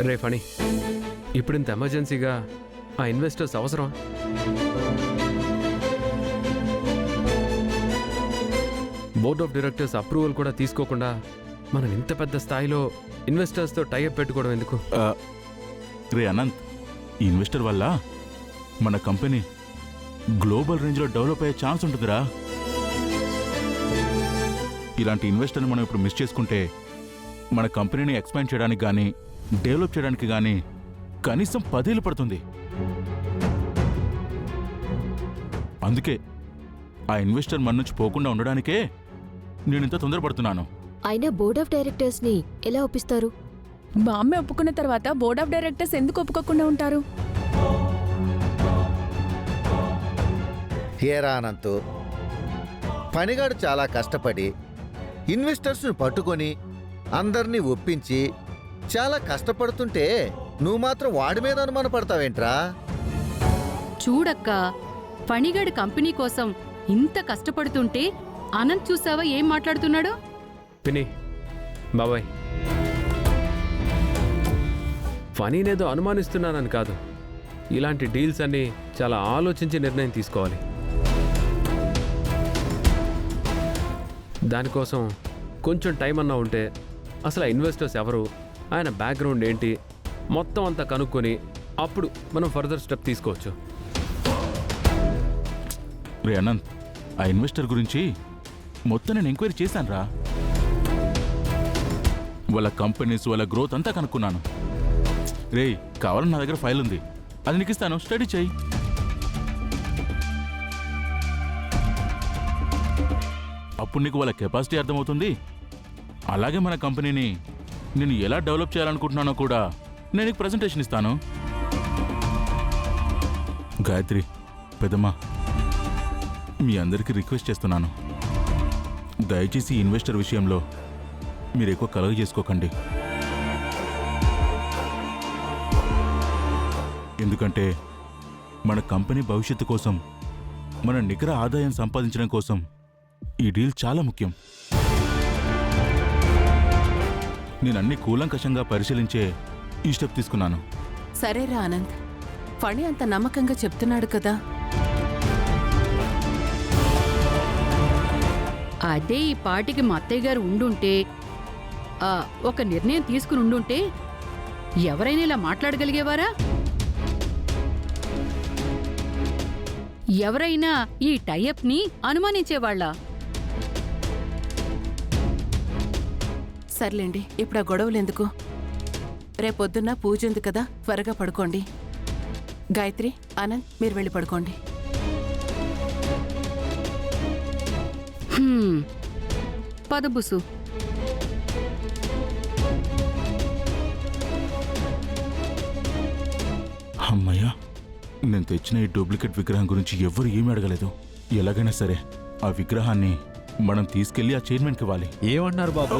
రే ఫణి, ఇప్పుడు ఇంత ఎమర్జెన్సీగా ఆ ఇన్వెస్టర్స్ అవసరం? బోర్డ్ ఆఫ్ డైరెక్టర్స్ అప్రూవల్ కూడా తీసుకోకుండా మనం ఇంత పెద్ద స్థాయిలో ఇన్వెస్టర్స్తో టైఅప్ పెట్టుకోవడం ఎందుకు? రే అనంత్, ఈ ఇన్వెస్టర్ వల్ల మన కంపెనీ గ్లోబల్ రేంజ్లో డెవలప్ అయ్యే ఛాన్స్ ఉంటుందిరా. ఇలాంటి ఇన్వెస్టర్ని మనం ఇప్పుడు మిస్ చేసుకుంటే మన కంపెనీని ఎక్స్పాండ్ చేయడానికి కానీ డెవలప్ చేయడానికి కానీ కనీసం 10 ఏళ్ళు పడుతుంది. అందుకే ఆ ఇన్వెస్టర్ మన నుంచి పోకుండా ఉండడానికే నేను ఇంత తొందరపడుతున్నాను. అయినా బోర్డ్ ఆఫ్ డైరెక్టర్స్ ని ఎలా ఒప్పిస్తారు? బామ్మే ఒప్పుకున్న తర్వాత బోర్డ్ ఆఫ్ డైరెక్టర్స్ ఎందుకు ఒప్పుకోకుండా ఉంటారు? హేరా అనంతు, పనిగాడు చాలా కష్టపడి ఇన్వెస్టర్స్ను పట్టుకొని అందరినీ ఒప్పించి చాలా కష్టపడుతుంటే నువ్వు మాత్రం వాడి మీద అనుమాన పడతావేంట్రా? చూడక్క, పనిగాడు కంపెనీ కోసం ఇంత కష్టపడుతుంటే అనంత్ చూసావా ఏం మాట్లాడుతున్నాడో? పిని బాబాయ్, ఫనీనేదో అనుమానిస్తున్నానని కాదు, ఇలాంటి డీల్స్ అన్నీ చాలా ఆలోచించి నిర్ణయం తీసుకోవాలి. దానికోసం కొంచెం టైం అన్నా ఉంటే అసలు ఆ ఇన్వెస్టర్స్ ఎవరు, ఆయన బ్యాక్గ్రౌండ్ ఏంటి, మొత్తం అంతా కనుక్కొని అప్పుడు మనం ఫర్దర్ స్టెప్ తీసుకోవచ్చు. రే అనంత్, ఆ ఇన్వెస్టర్ గురించి మొత్తం నేను ఎంక్వైరీ చేశాను రా. వాళ్ళ కంపెనీస్, వాళ్ళ గ్రోత్ అంతా కనుక్కున్నాను. రే, కావాలని నా దగ్గర ఫైల్ ఉంది, అది నీకు ఇస్తాను, స్టడీ చేయి. అప్పుడు నీకు వాళ్ళ కెపాసిటీ అర్థమవుతుంది. అలాగే మన కంపెనీని నేను ఎలా డెవలప్ చేయాలనుకుంటున్నానో కూడా నేను నీకు ప్రజెంటేషన్ ఇస్తాను. గాయత్రి, పెద్దమ్మ, మీ అందరికీ రిక్వెస్ట్ చేస్తున్నాను, దయచేసి ఈ ఇన్వెస్టర్ విషయంలో మీరు ఎక్కువ కలగ చేసుకోకండి. ఎందుకంటే మన కంపెనీ భవిష్యత్తు కోసం, మన నికర ఆదాయం సంపాదించడం కోసం ఈ డీల్ చాలా ముఖ్యం. నేను అన్ని కూలంకషంగా పరిశీలించే ఈ స్టెప్ తీసుకున్నాను. సరేరా అనంత్, ఫణి అంత నమ్మకంగా చెప్తున్నాడు కదా. అదే ఈ పార్టీకి మా అత్తయ్య గారు ఉండుంటే, ఒక నిర్ణయం తీసుకుని ఉండుంటే ఎవరైనా ఇలా మాట్లాడగలిగేవారా? ఎవరైనా ఈ టైఅప్ ని అనుమానించేవాళ్ళ? సర్లేండి, ఇప్పుడు ఆ గొడవలెందుకు. రేపొద్దున్న పూజ ఉంది కదా, త్వరగా పడుకోండి. గాయత్రి, ఆనంద్, మీరు వెళ్ళి పడుకోండి. పదబుసు. అమ్మయ్యా, నేను తెచ్చిన ఈ డూప్లికేట్ విగ్రహం గురించి ఎవ్వరు ఏమీ అడగలేదు. ఎలాగైనా సరే ఆ విగ్రహాన్ని మనం తీసుకెళ్లి ఆ చైర్మన్కి ఇవ్వాలి. ఏమన్నారు బాబు?